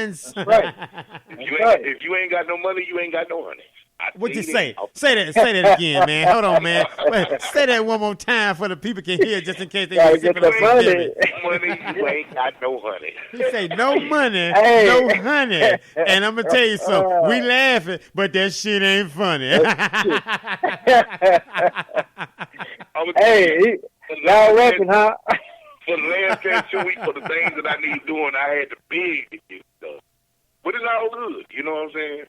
lines. That's right. If you ain't got no money, you ain't got no honey. What you say? Say that again, man. Hold on, man. Wait, say that one more time for the people can hear, just in case they Gotta were get sipping the on some money. Jimmy. Money, you ain't got no honey. He say no money, Hey. no honey. And I'm gonna tell you something. We laughing, but that shit ain't funny. Hey, y'all rapping, huh? For the last 2 weeks, for the things that I need doing, I had to beg to get stuff. But it's all good, you know what I'm saying?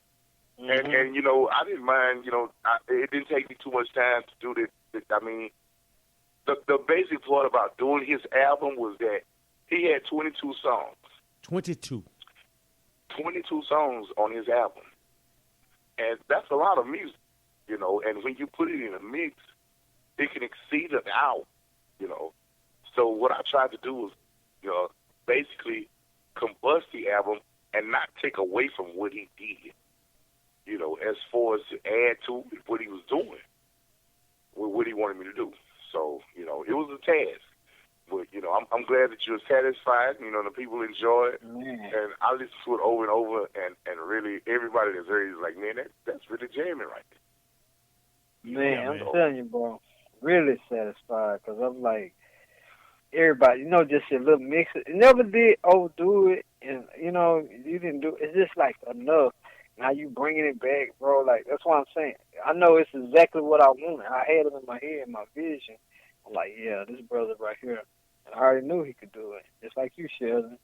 Mm-hmm. And you know, I didn't mind, you know, it didn't take me too much time to do this. I mean, the basic part about doing his album was that he had 22 songs. 22 songs on his album. And that's a lot of music, you know, and when you put it in a mix, it can exceed an hour, you know. So what I tried to do was, you know, basically combust the album and not take away from what he did, you know, as far as to add to what he was doing, what he wanted me to do. So, you know, it was a task. But, you know, I'm glad that you're satisfied. You know, the people enjoy it. And I listen to it over and over, and really everybody that's heard it is like, man, that's really jamming right there. Man, I'm telling you, bro, really satisfied because I'm like, everybody, you know, just a little mix. It never did overdo it, and, you know, you didn't do it. It's just like enough. Now you bringing it back, bro. Like, that's what I'm saying. I know it's exactly what I wanted. I had it in my head, my vision. I'm like, yeah, this brother right here. And I already knew he could do it. Just like you, Sheldon.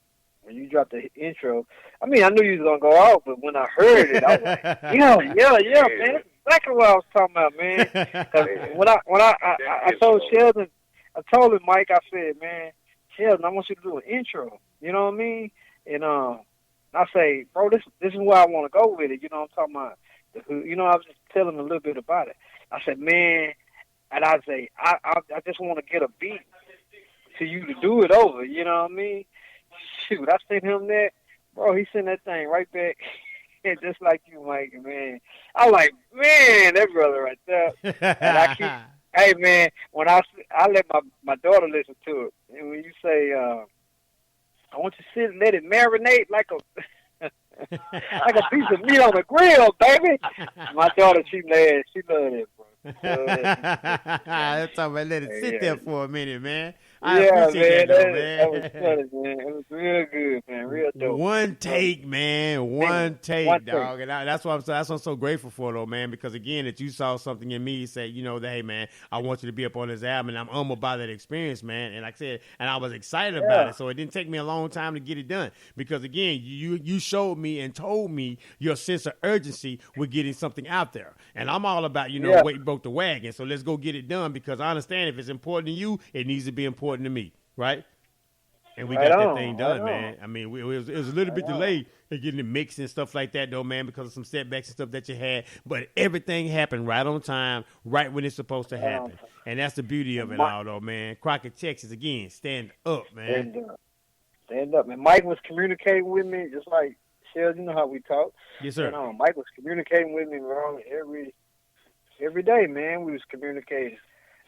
When you dropped the intro, I mean, I knew you was going to go out, but when I heard it, I was like, yeah, man. That's exactly what I was talking about, man. 'Cause when I told Sheldon, I told him, Mike, I said, man, Sheldon, I want you to do an intro. You know what I mean? And I say, bro, this is where I want to go with it. You know what I'm talking about? You know, I was just telling him a little bit about it. I said, man, and I say, I just want to get a beat to you to do it over. You know what I mean? Shoot, I sent him that. Bro, he sent that thing right back. And just like you, Mike, man. I'm like, man, that brother right there. And I keep, hey, man, when I let my daughter listen to it, and when you say, I want you to sit and let it marinate like a like a piece of meat on the grill, baby. My daughter, she loved it, bro. That's talking about let it sit there for a minute, man. I appreciate that, man. That was funny, man. It was real good, man. Real dope. One take, man. One take, dog. And that's what I'm so grateful for, though, man. Because again, that you saw something in me, say, you know, that, hey, man, I want you to be up on this album, and I'm humbled by that experience, man. And like I said, and I was excited about it, so it didn't take me a long time to get it done. Because again, you showed me and told me your sense of urgency with getting something out there, and I'm all about, you know, weight broke the wagon. So let's go get it done, because I understand if it's important to you, it needs to be important to me, right? And we got that thing done, man. I mean, it was a little bit delayed in getting the mix and stuff like that, though, man, because of some setbacks and stuff that you had. But everything happened right on time, right when it's supposed to happen. And that's the beauty of it all, though, man. Crockett, Texas, again, stand up, man. Stand up, man. Mike was communicating with me, just like Sheldon, you know how we talk. Yes, sir. And, Mike was communicating with me, bro, every day, man. We was communicating.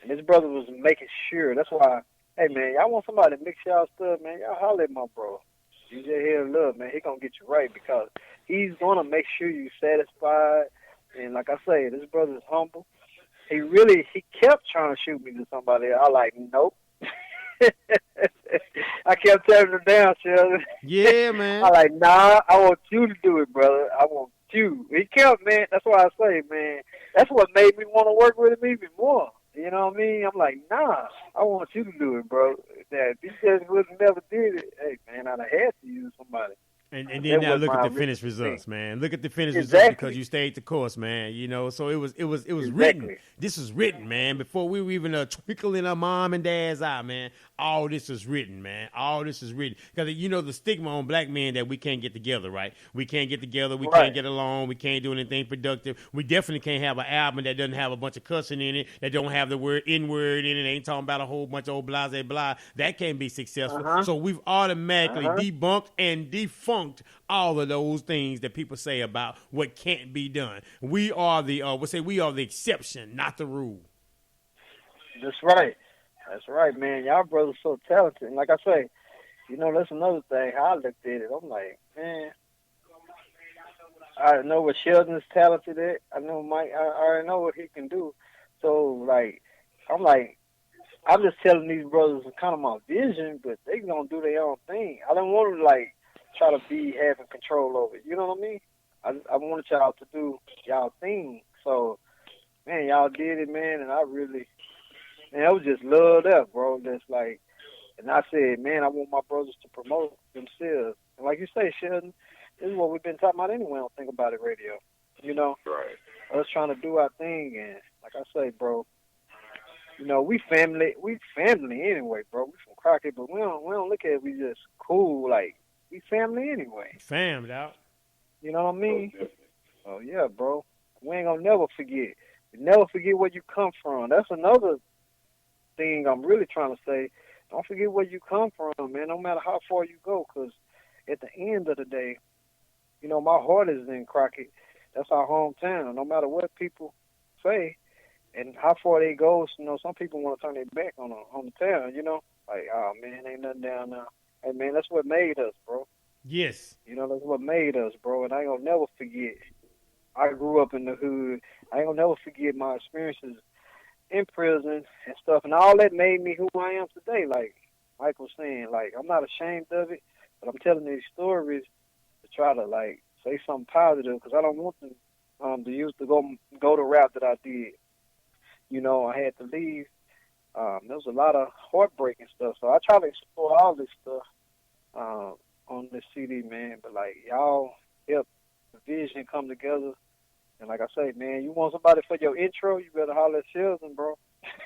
And this brother was making sure. That's why, hey, man, y'all want somebody to mix y'all stuff, man, y'all holler at my bro. DJ Heav Luv, man, he going to get you right, because he's going to make sure you satisfied. And like I say, this brother is humble. He kept trying to shoot me to somebody else. I like, nope. I kept turning him down, Sheldon. Yeah, man. I like, nah, I want you to do it, brother. I want you. He kept, man. That's why I say, man, that's what made me want to work with him even more. You know what I mean? I'm like, nah, I want you to do it, bro. That if he just would have never did it, hey, man, I'd have had to use somebody. And then now look at the finished results, man. Look at the finished results, because you stayed the course, man. You know, so it was written. This was written, man. Before we were even a twinkle in our mom and dad's eye, man. All this is written, man. All this is written. Because, you know, the stigma on black men that we can't get together, right? We can't get together. We can't get along. We can't do anything productive. We definitely can't have an album that doesn't have a bunch of cussing in it, that don't have the word N-word in it, ain't talking about a whole bunch of old blah, blah, blah. That can't be successful. So we've automatically debunked and defunct all of those things that people say about what can't be done. We are the exception, not the rule. That's right. That's right, man. Y'all brothers so talented. And like I say, you know, that's another thing. How I looked at it, I'm like, man, I know what Sheldon's talented at. I know Mike. I already know what he can do. So I'm just telling these brothers kind of my vision, but they gonna do their own thing. I don't want to try to be having control over it. You know what I mean? I wanted y'all to do y'all thing. So man, y'all did it, man, and I really, man, I was just loved up, bro. Just like, and I said, man, I want my brothers to promote themselves. And like you say, Sheldon, this is what we've been talking about anyway on Think About It Radio. You know, Right. us trying to do our thing, and like I say, bro, you know, we family anyway, bro. We from Crockett, but we don't look at it. We just cool, like we family anyway. Fam, dog. You know what I mean? Oh yeah, bro. We ain't gonna never forget. Never forget where you come from. That's another thing I'm really trying to say. Don't forget where you come from, man. No matter how far you go, because at the end of the day, you know, my heart is in Crockett. That's our hometown. No matter what people say and how far they go, you know, some people want to turn their back on the town. You know, like, oh man, ain't nothing down there. Hey man, that's what made us, bro. Yes. You know, that's what made us, bro. And I ain't gonna never forget. I grew up in the hood. I ain't gonna never forget my experiences in prison and stuff, and all that made me who I am today. Like Mike was saying, like I'm not ashamed of it, but I'm telling these stories to try to like say something positive because I don't want them to use to go the route that I did. You know, I had to leave. There was a lot of heartbreaking stuff, so I try to explore all this stuff on this CD, man. But like y'all help the vision come together. And like I say, man, you want somebody for your intro, you better holler at Sheldon, bro.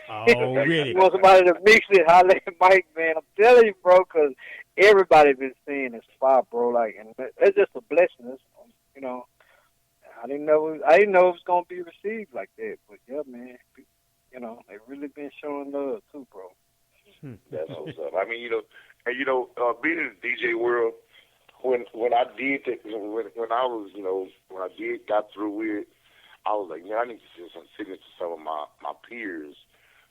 Oh, really? You want somebody to mix it, holler at Mike, man. I'm telling you, bro, because everybody been saying this spot, bro. Like, and it's just a blessing. It's, you know, I didn't know it was gonna be received like that. But yeah, man, you know, they really been showing love too, bro. That's what's up. I mean, you know, and you know, being in the DJ world. When I did that, when I was, you know, when I got through with it, I was like, man, I need to send some signals to some of my peers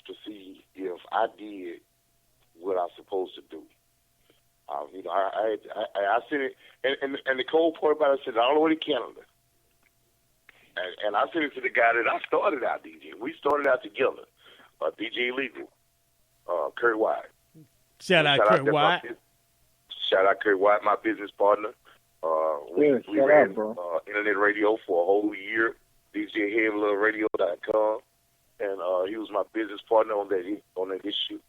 to see if I did what I was supposed to do. You know, I sent it, and the cold part about it, I sent it all the way to Canada. And I sent it to the guy that I started out DJing. We started out together, DJ Legal, Kurt White. Shout out Kurt White. Shout out Kurt White, my business partner. We ran internet radio for a whole year, DJ Heav Luv Radio.com, and he was my business partner on that issue.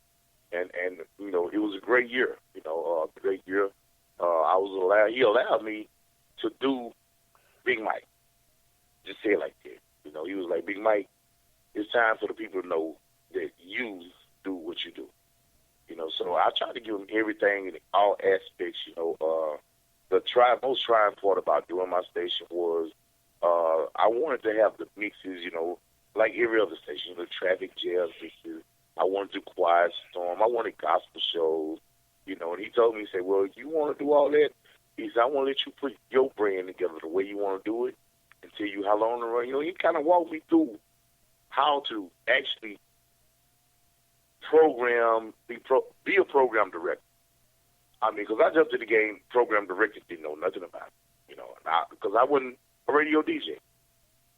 And you know, it was a great year. You know, great year. He allowed me to do Big Mike. Just say it like that. You know, he was like, Big Mike, it's time for the people to know that you do what you do. You know, so I try to give him everything in all aspects. You know, the most trying part about doing my station was I wanted to have the mixes, you know, like every other station, the traffic jazz mixes. I wanted to do Quiet Storm. I wanted gospel shows, you know. And he told me, he said, well, if you want to do all that, he said, I want to let you put your brand together the way you want to do it and tell you how long to run. You know, he kind of walked me through how to actually be a program director. I mean, because I jumped to the game, program director didn't know nothing about it, you know, because I wasn't a radio DJ.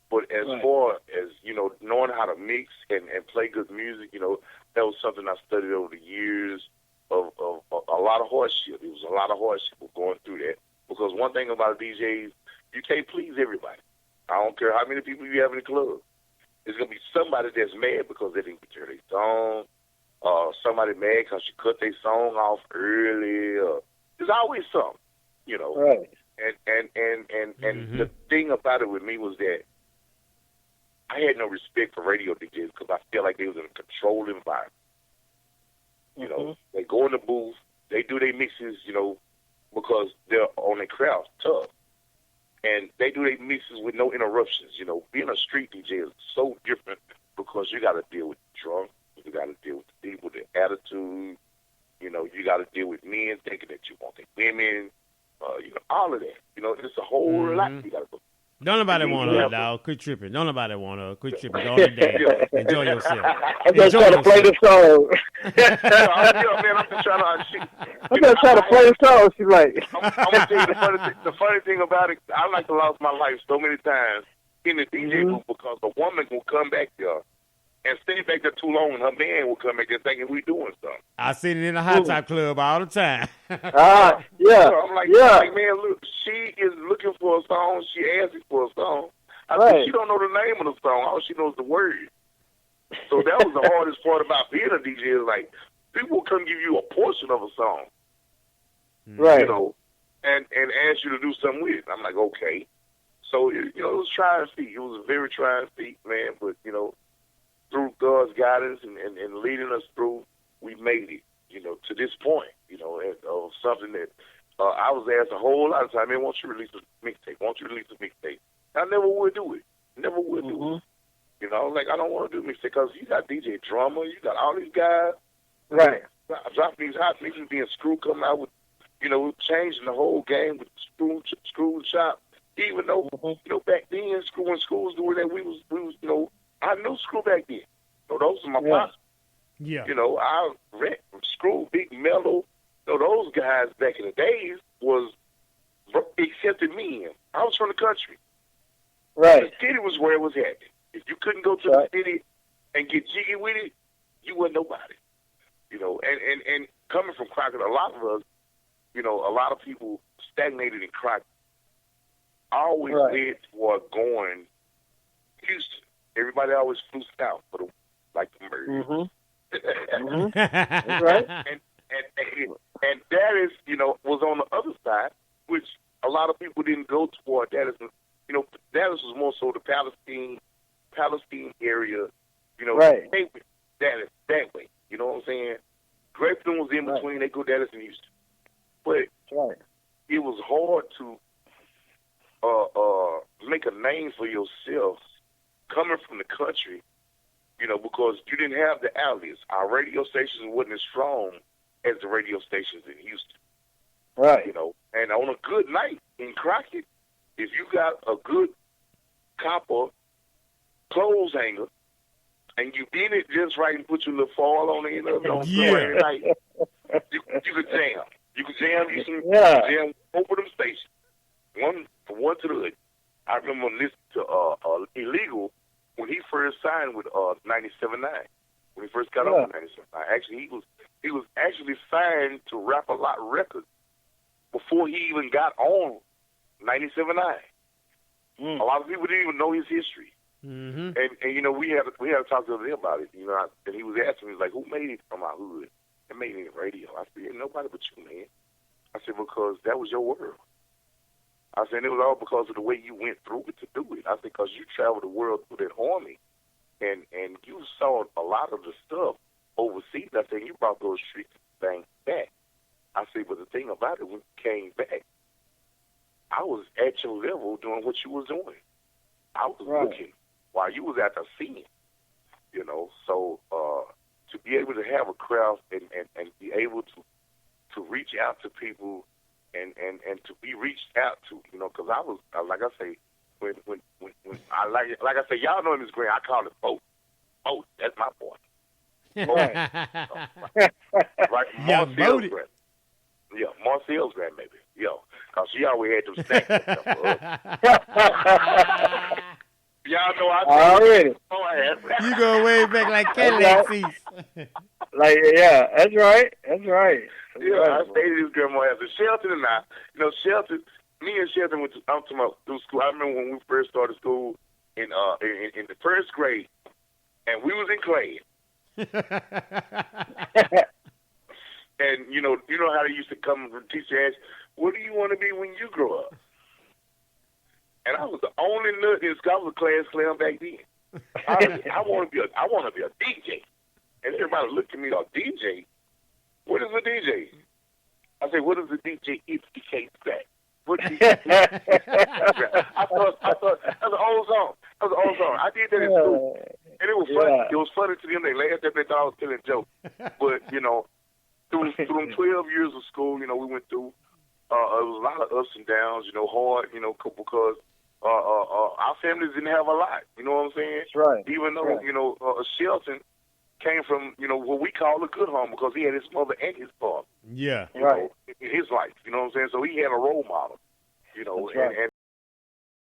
But as far as, you know, knowing how to mix and play good music, you know, that was something I studied over the years of a lot of hardship. It was a lot of hardship going through that. Because one thing about DJs, you can't please everybody. I don't care how many people you have in the club. There's going to be somebody that's mad because they didn't get their song. Somebody mad because you cut their song off early. There's always something, you know. Right. And the thing about it with me was that I had no respect for radio DJs because I felt like they was in a controlled environment. You know, they go in the booth, they do their mixes, you know, because they're on their craft, tough. And they do their mixes with no interruptions. You know, being a street DJ is so different because you got to deal with drunk. You got to deal with the people, the attitude. You know, you got to deal with men thinking that you want their women. You know, all of that. You know, it's a whole lot you got to go. Don't nobody want her, dog. Quit tripping. Don't nobody want her. Quit tripping. Go on a day. Enjoy yourself. I'm just trying to play the song. Man, I'm just trying to. I'm just trying to play the song. She's like, I'm gonna tell you the funny thing about it. I like to lost my life so many times in the DJ booth because a woman will come back there and stay back there too long, and her man will come back there thinking we doing something. I see it in the hot top club all the time. yeah. So I'm like, man, look, she is looking for a song. She asking for a song. I said, she don't know the name of the song. All she knows the word. So that was the hardest part about being a DJ. Is like people will come give you a portion of a song, right? You know, and ask you to do something with it. I'm like, okay. So it was trying feat. It was a very trying feat, man. But through God's guidance and leading us through, we made it, to this point, of something that I was asked a whole lot of time, man, won't you release a mixtape? Won't you release a mixtape? I never would do it. Never would do it. Like, I don't want to do mixtape because you got DJ Drummer, you got all these guys. Right. Dropping these hot mixes, being Screw coming out with, changing the whole game with Screw and Chop. Even though, back then, Screw and School was doing that, we was, I knew Screw back then. Those are my pops. Yeah. I read Screw, Big Mellow. Those guys back in the days was accepted me in. I was from the country. Right. The city was where it was at. If you couldn't go to the city and get jiggy with it, you wasn't nobody. And coming from Crockett, a lot of us, a lot of people stagnated in Crockett. I always led toward going Houston. Everybody always flew south for the murder. That's right. And that is, was on the other side, which a lot of people didn't go toward. Dallas, Dallas was more so the Palestine area, right. Dallas that way. You know what I'm saying? Grafton was in between. They go Dallas and Houston, but it was hard to make a name for yourself coming from the country, because you didn't have the outlets. Our radio stations wasn't as strong as the radio stations in Houston. Right. And on a good night in Crockett, if you got a good copper clothes hanger and you did it just right and put your little foil on the end of it on Friday night, you could jam. You could jam. You can jam over them stations. From one to the other. I remember listening to Illegal when he first signed with 97.9. When he first got on with 97.9. Actually, he was actually signed to Rap A Lot Records before he even got on 97.9. A lot of people didn't even know his history. And we had to talk to him about it. And he was asking me, like, who made it from our hood and made it in radio? I said, nobody but you, man. I said, because that was your world. I said, it was all because of the way you went through it to do it. I said, because you traveled the world through that army, and you saw a lot of the stuff overseas. I said, you brought those street things back. I said, but the thing about it, when you came back, I was at your level doing what you was doing. I was looking while you was at the scene, So to be able to have a craft and be able to reach out to people and to be reached out to, because I was, like I say, when I like I say, y'all know Miss Green, I call it Boat. Boat, that's my boy. Right, Marcel's grand. Yeah, Marcel's grand, maybe. Because she always had them snacks. Y'all know I already. You go way back like Cadillac seats. That's right. I stayed at his grandma's house. Shelton and I, me and Shelton went through school. I remember when we first started school in the first grade, and we was in clay. And you know how they used to come from teacher ask, what do you want to be when you grow up? And I was the only nut in school. I was a class clown back then. I want to be a DJ. And everybody looked at me like, DJ? What is a DJ? I said, what is a DJ if he can't scratch? What is I thought that was an old song. I did that in school. And it was funny. It was funny to them. They laughed at me. They thought I was telling jokes. But, through 12 years of school, we went through, it was a lot of ups and downs, hard, because our families didn't have a lot. You know what I'm saying? That's right. Even though, Shelton came from, what we call a good home because he had his mother and his father. Yeah. You know, in his life. You know what I'm saying? So he had a role model. You know, That's right. and